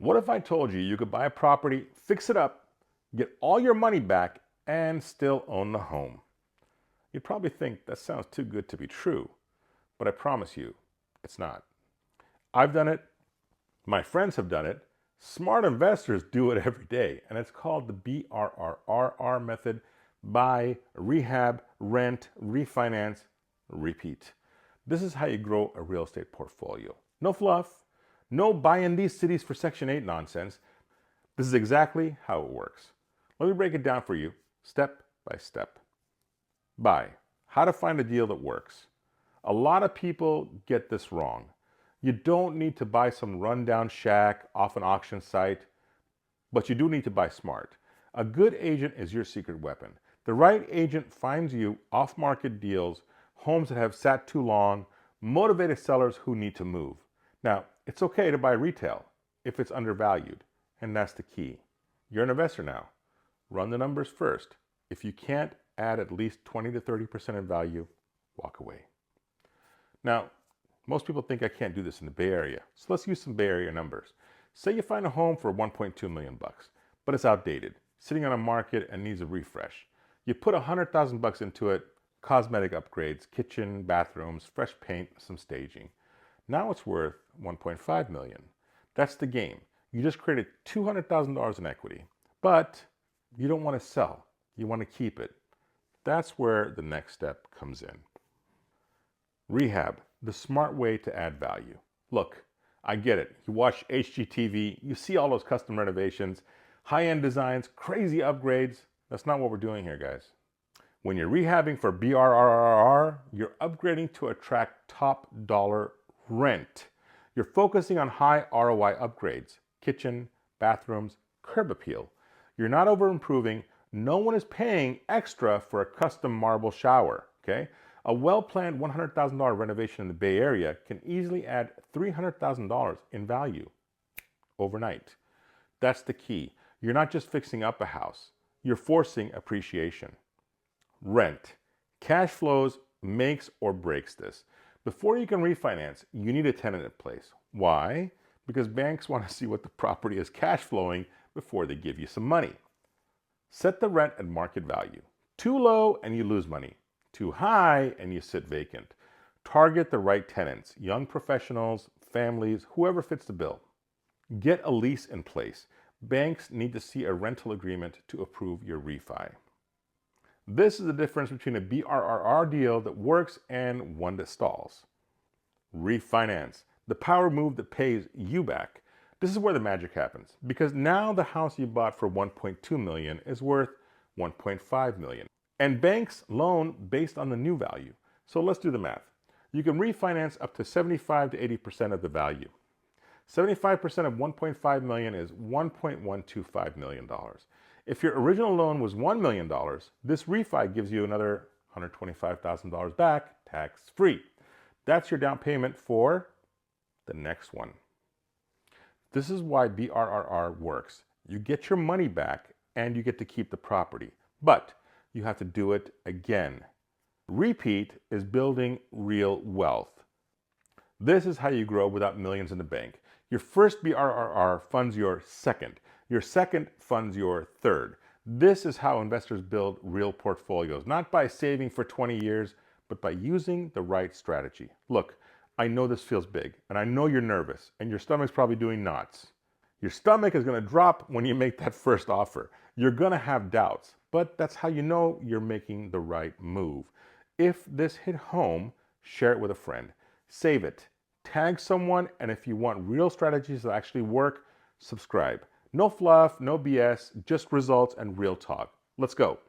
What if I told you you could buy a property, fix it up, get all your money back, and still own the home? You'd probably think that sounds too good to be true, but I promise you, it's not. I've done it. My friends have done it. Smart investors do it every day, and it's called the BRRRR Method: buy, rehab, rent, refinance, repeat. This is how you grow a real estate portfolio. No fluff, no buy in these cities for Section 8 nonsense. This is exactly how it works. Let me break it down for you, step by step. Buy. How to find a deal that works. A lot of people get this wrong. You don't need to buy some rundown shack off an auction site, but you do need to buy smart. A good agent is your secret weapon. The right agent finds you off-market deals, homes that have sat too long, motivated sellers who need to move. Now, it's okay to buy retail if it's undervalued, and that's the key. You're an investor now. Run the numbers first. If you can't add at least 20 to 30% in value, walk away. Now, most people think I can't do this in the Bay Area, so let's use some Bay Area numbers. Say you find a home for 1.2 million bucks, but it's outdated, sitting on a market and needs a refresh. You put 100,000 bucks into it, cosmetic upgrades, kitchen, bathrooms, fresh paint, some staging. Now it's worth 1.5 million. That's the game. You just created $200,000 in equity, but you don't want to sell. You want to keep it. That's where the next step comes in. Rehab, the smart way to add value. Look, I get it. You watch HGTV, you see all those custom renovations, high-end designs, crazy upgrades. That's not what we're doing here, guys. When you're rehabbing for BRRRR, you're upgrading to attract top dollar rent. You're focusing on high ROI upgrades, kitchen, bathrooms, curb appeal. You're not over improving. No one is paying extra for a custom marble shower, okay? A well-planned $100,000 renovation in the Bay Area can easily add $300,000 in value overnight. That's the key. You're not just fixing up a house. You're forcing appreciation. Rent. Cash flows makes or breaks this. Before you can refinance, you need a tenant in place. Why? Because banks want to see what the property is cash flowing before they give you some money. Set the rent at market value. Too low and you lose money. Too high and you sit vacant. Target the right tenants, young professionals, families, whoever fits the bill. Get a lease in place. Banks need to see a rental agreement to approve your refi. This is the difference between a BRRRR deal that works and one that stalls. Refinance, the power move that pays you back. This is where the magic happens, because now the house you bought for 1.2 million is worth 1.5 million. And banks loan based on the new value. So let's do the math. You can refinance up to 75 to 80% of the value. 75% of 1.5 million is $1.125 million. If your original loan was $1 million, this refi gives you another $125,000 back, tax-free. That's your down payment for the next one. This is why BRRRR works. You get your money back and you get to keep the property, but you have to do it again. Repeat is building real wealth. This is how you grow without millions in the bank. Your first BRRR funds your second. Your second funds your third. This is how investors build real portfolios, not by saving for 20 years, but by using the right strategy. Look, I know this feels big, and I know you're nervous, and your stomach's probably doing knots. Your stomach is going to drop when you make that first offer. You're going to have doubts, but that's how you know you're making the right move. If this hit home, share it with a friend. Save it. Tag someone, and if you want real strategies that actually work, subscribe. No fluff, no BS, just results and real talk. Let's go.